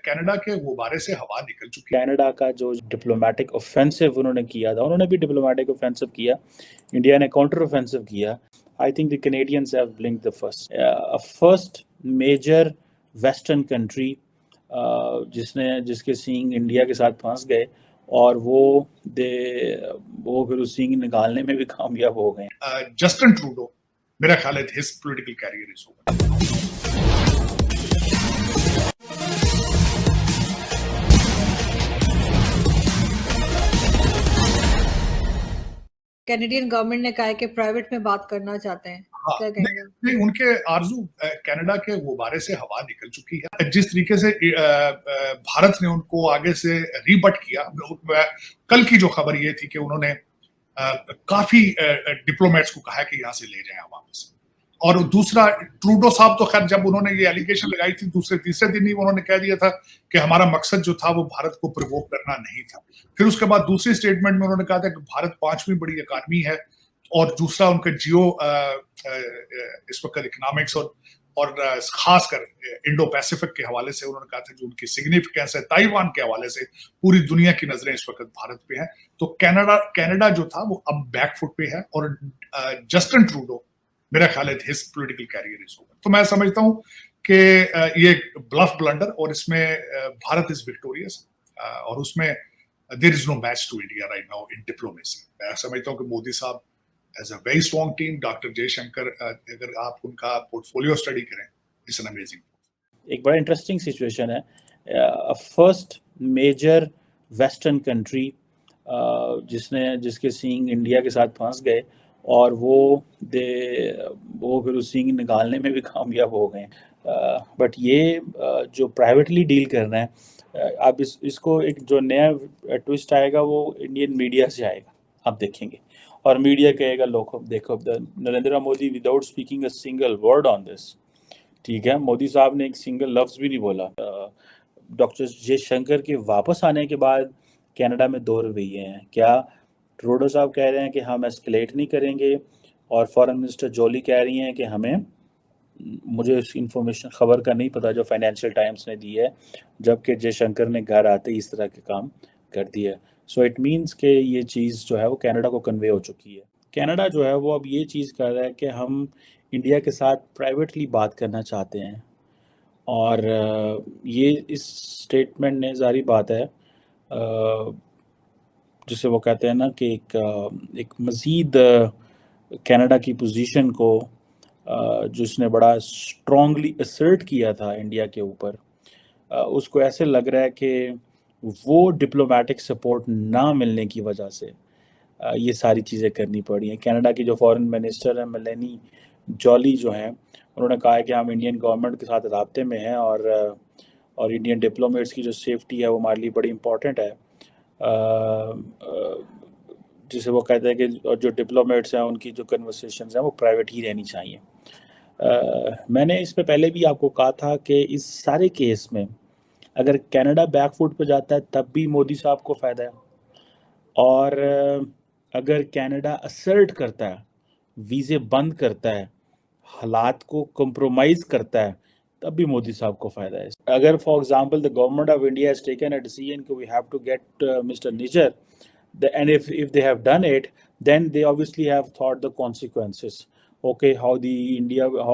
Canada के गुब्बारे से हवा निकल चुकी है। कनाडा का जो डिप्लोमेटिक ऑफेंसिव उन्होंने किया था, उन्होंने भी डिप्लोमेटिक ऑफेंसिव किया, इंडिया ने काउंटर ऑफेंसिव किया। I think the Canadians have blinked the first major western country जिसके सींग इंडिया के साथ फंस गए और वो फिर उस सींग निकालने में भी कामयाब हो गए। जस्टिन ट्रूडो, मेरा ख्याल है his political career is over. Canadian government ने कहा है कि प्राइवेट में बात करना चाहते हैं। हाँ, क्या कहेंगे? नहीं, उनके आरजू कनाडा के गुब्बारे से हवा निकल चुकी है। जिस तरीके से भारत ने उनको आगे से रीबट किया, कल की जो खबर ये थी कि उन्होंने काफी डिप्लोमेट्स को कहा कि यहाँ से ले जाएं वापस। और दूसरा, ट्रूडो साहब तो खैर जब उन्होंने ये एलिगेशन लगाई थी दूसरे तीसरे दिन ही उन्होंने कह दिया था कि हमारा मकसद जो था वो भारत को प्रोवोक करना नहीं था। फिर उसके बाद दूसरी स्टेटमेंट में उन्होंने कहा था कि भारत 5वीं बड़ी इकॉनमी है और दूसरा उनका जियो इस वक्त इकोनॉमिक्स और खासकर इंडो पैसिफिक के हवाले से उन्होंने कहा था जो उनकी सिग्निफिकेंस है, ताइवान के हवाले से पूरी दुनिया की नजरें इस वक्त भारत पे हैं। तो कनाडा जो था वो अब बैकफुट पे है और जस्टिन ट्रूडो, मेरा ख्याल है his political career is over. तो मैं समझता हूं कि ये ब्लफ ब्लंडर और इसमें भारत इज विक्टोरियस और उसमें there is no match to India right now in diplomacy. मैं समझता हूं कि मोदी साहब has a very strong team, doctor Jaishankar, अगर आप उनका पोर्टफोलियो स्टडी करें, इट्स एन अमेजिंग। एक बड़ा इंटरेस्टिंग सिचुएशन है। फर्स्ट मेजर वेस्टर्न कंट्री जिसके सींग इंडिया के साथ फंस गए और वो फिर उस सींग निकालने में भी कामयाब हो गए। बट ये जो प्राइवेटली डील कर रहे हैं, अब इसको एक जो नया ट्विस्ट आएगा वो इंडियन मीडिया से आएगा, आप देखेंगे। और मीडिया कहेगा लोग देखो Narendra Modi without speaking a single word on this, ठीक है, मोदी साहब ने एक सिंगल लफ्ज भी नहीं बोला। डॉक्टर जयशंकर के वापस आने के बाद कनाडा में 2 रवैये हैं। क्या ट्रूडो साहब कह रहे हैं कि हम एस्केलेट नहीं करेंगे और फॉरेन मिनिस्टर जोली कह रही हैं कि मुझे इस इंफॉर्मेशन खबर का नहीं पता जो फाइनेंशियल टाइम्स ने दी है, जबकि जयशंकर ने घर आते ही इस तरह के काम कर दिया। सो इट मीन्स कि ये चीज़ जो है वो कनाडा को कन्वे हो चुकी है। कनाडा जो है वो अब ये चीज़ कर रहा है कि हम इंडिया के साथ प्राइवेटली बात करना चाहते हैं और ये इस स्टेटमेंट ने जारी बात है जिसे वो कहते हैं ना कि एक मज़ीद कनाडा की पोजीशन को जिसने बड़ा स्ट्रांगली असर्ट किया था इंडिया के ऊपर, उसको ऐसे लग रहा है कि वो डिप्लोमेटिक सपोर्ट ना मिलने की वजह से ये सारी चीज़ें करनी पड़ी हैं। कनाडा की जो फॉरेन मिनिस्टर है मेलेनी जॉली जो हैं, उन्होंने कहा है कि हम इंडियन गवर्नमेंट के साथ राब्ते में हैं और इंडियन डिप्लोमेट्स की जो सेफ्टी है वो हमारे लिए बड़ी इम्पॉर्टेंट है। जिसे वो कहते हैं कि जो डिप्लोमेट्स हैं उनकी जो कन्वर्सेशंस हैं वो प्राइवेट ही रहनी चाहिए। मैंने इस पे पहले भी आपको कहा था कि इस सारे केस में अगर कनाडा बैकफुट पे जाता है तब भी मोदी साहब को फ़ायदा है, और अगर कनाडा असर्ट करता है, वीज़े बंद करता है, हालात को कंप्रोमाइज़ करता है, तब भी मोदी साहब को फ़ायदा है। अगर for example the government of India has taken a decision कि we have to get mister Nijjar, and if they have done it, then they obviously have thought the consequences. Okay, how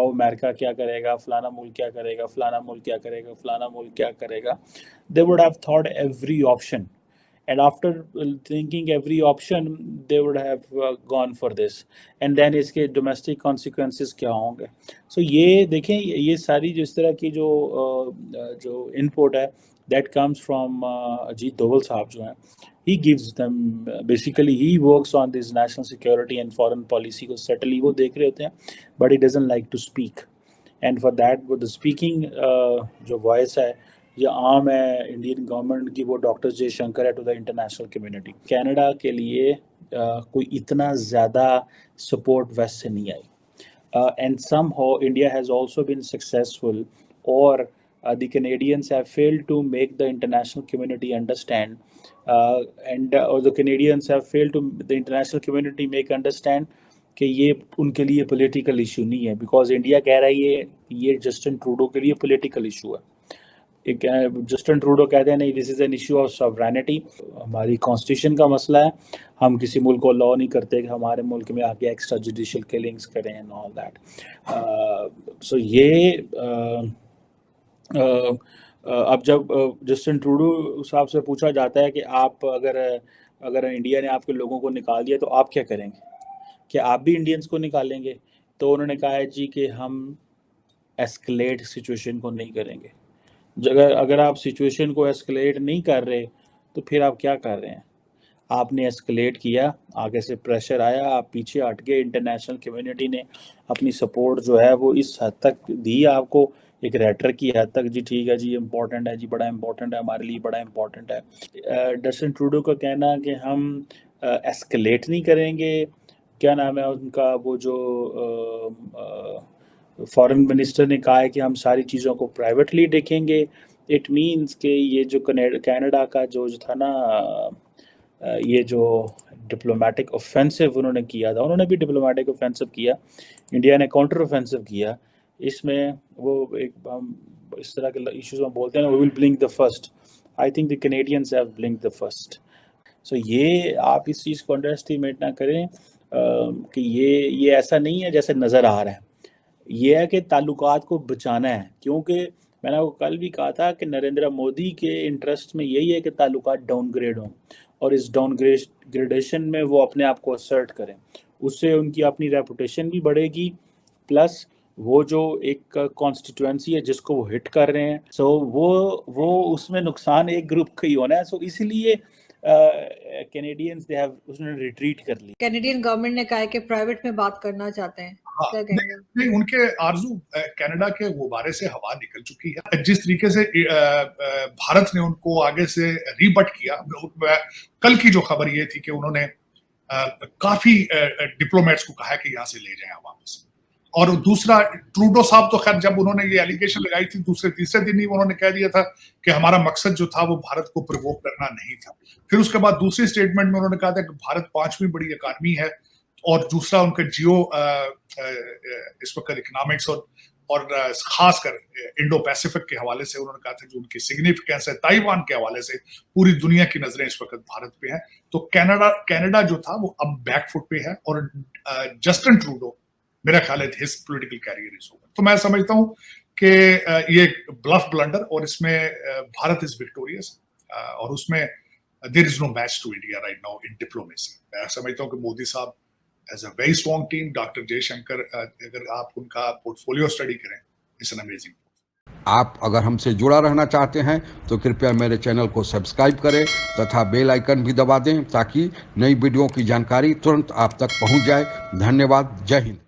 America क्या करेगा, फलाना मुल्क क्या करेगा, फलाना मुल्क क्या करेगा, फलाना मुल्क क्या करेगा. They would have thought every option, and after thinking every option, they would have gone for this. And then इसके domestic consequences क्या होंगे. So ये देखें, ये सारी जिस तरह की जो input है, that comes from Ajit Doval साहब जो हैं, he gives them basically he works on this national security and foreign policy को settle ही वो देख रहे होते हैं, but he doesn't like to speak, and for that वो the speaking जो voice है ये आम है इंडियन गवर्नमेंट की, वो डॉक्टर जयशंकर है to the international community. Canada के लिए कोई इतना ज़्यादा सपोर्ट वेस्ट से नहीं आई, and somehow India has also been successful, or the Canadians have failed to make the international community understand, or the Canadians have failed to the international community make understand कि ये उनके लिए political issue नहीं है, because India कह रहा है ये जस्टिन ट्रूडो के लिए पॉलिटिकल इशू है। एक जस्टिन ट्रूडो कहते हैं नहीं, this is an issue of sovereignty, हमारी कॉन्स्टिट्यूशन का मसला है, हम किसी मुल्क को लॉ नहीं करते कि हमारे मुल्क में आके एक्स्ट्रा जुडिशल किलिंग्स करें एंड ऑल दैट। सो ये अब जब जस्टिन ट्रूडो साहब से पूछा जाता है कि आप अगर इंडिया ने आपके लोगों को निकाल दिया तो आप क्या करेंगे, क्या आप भी इंडियंस को निकालेंगे? तो उन्होंने कहा है जी कि हम एस्केलेट सिचुएशन को नहीं करेंगे। अगर आप सिचुएशन को एस्केलेट नहीं कर रहे तो फिर आप क्या कर रहे हैं? आपने एस्केलेट किया, आगे से प्रेशर आया, आप पीछे हट गए, इंटरनेशनल कम्युनिटी ने अपनी सपोर्ट जो है वो इस हद तक दी आपको, एक रेटर की हद तक, जी ठीक है जी इम्पोर्टेंट है जी, बड़ा इम्पोर्टेंट है, हमारे लिए बड़ा इम्पोर्टेंट है। जस्टिन ट्रूडो का कहना कि हम एस्केलेट नहीं करेंगे, क्या नाम है उनका, वो जो फॉरेन मिनिस्टर ने कहा है कि हम सारी चीज़ों को प्राइवेटली देखेंगे, इट मीन्स कि ये जो कनाडा का जो था ना, ये जो डिप्लोमेटिक ऑफेंसिव उन्होंने किया था, उन्होंने भी डिप्लोमेटिक ऑफेंसिव किया, इंडिया ने काउंटर ऑफेंसिव किया, इसमें वो एक हम इस तरह के इश्यूज में बोलते हैं we will blink the first, I think the Canadians have blink the first. So ये आप इस चीज़ को अंडर एस्टिमेट ना करें कि ये ऐसा नहीं है जैसे नज़र आ रहा है, ये है कि ताल्लुकात को बचाना है, क्योंकि मैंने आपको कल भी कहा था कि नरेंद्र मोदी के इंटरेस्ट में यही है कि ताल्लुकात डाउनग्रेड हों और इस डाउनग्रेडेशन में वो अपने आप को असर्ट करें, उससे उनकी अपनी रेपुटेशन भी बढ़ेगी, प्लस वो जो एक कॉन्स्टिट्यूएंसी है जिसको वो हिट कर रहे हैं, सो वो उसमें नुकसान एक ग्रुप का ही होना है। सो इसलिए कैनेडियंस दे हैव उसने रिट्रीट कर ली। कैनेडियन गवर्नमेंट ने कहा है कि प्राइवेट में बात करना चाहते हैं, क्या कहेंगे? नहीं, उनके आरजू कनाडा के गुब्बारे से हवा निकल चुकी है। जिस तरीके से भारत ने उनको आगे से रीबट किया, कल की जो खबर ये थी कि उन्होंने काफी डिप्लोमेट्स को कहा कि यहाँ से ले जाएं वापस, और दूसरा ट्रूडो साहब तो खैर जब उन्होंने ये एलिगेशन लगाई थी दूसरे तीसरे दिन ही उन्होंने कह दिया था कि हमारा मकसद जो था वो भारत को प्रोवोक करना नहीं था। फिर उसके बाद दूसरी स्टेटमेंट में उन्होंने कहा था कि भारत 5वीं बड़ी इकॉनमी है, और दूसरा उनका जियो इस वक्त इकोनॉमिक्स और खासकर इंडो पैसिफिक के हवाले से उन्होंने कहा था जो उनकी सिग्निफिकेंस है, ताइवान के हवाले से पूरी दुनिया की नजरें इस वक्त भारत पे हैं। तो कनाडा जो था वो अब बैकफुट पे है, और जस्टिन ट्रूडो मेरा ख्याल है his political career is over. तो मैं समझता हूं कि ये ब्लफ ब्लंडर, और इसमें भारत इज विक्टोरियस, और उसमें there is no match to India right now in diplomacy. मैं समझता हूं कि मोदी साहब has a very strong team, doctor Jaishankar, अगर आप उनका पोर्टफोलियो स्टडी करें, इट्स एन अमेजिंग। आप अगर हमसे जुड़ा रहना चाहते हैं तो कृपया मेरे चैनल को सब्सक्राइब करें तथा बेल आइकन भी दबा दें ताकि नई वीडियो की जानकारी तुरंत आप तक पहुंच जाए। धन्यवाद। जय हिंद।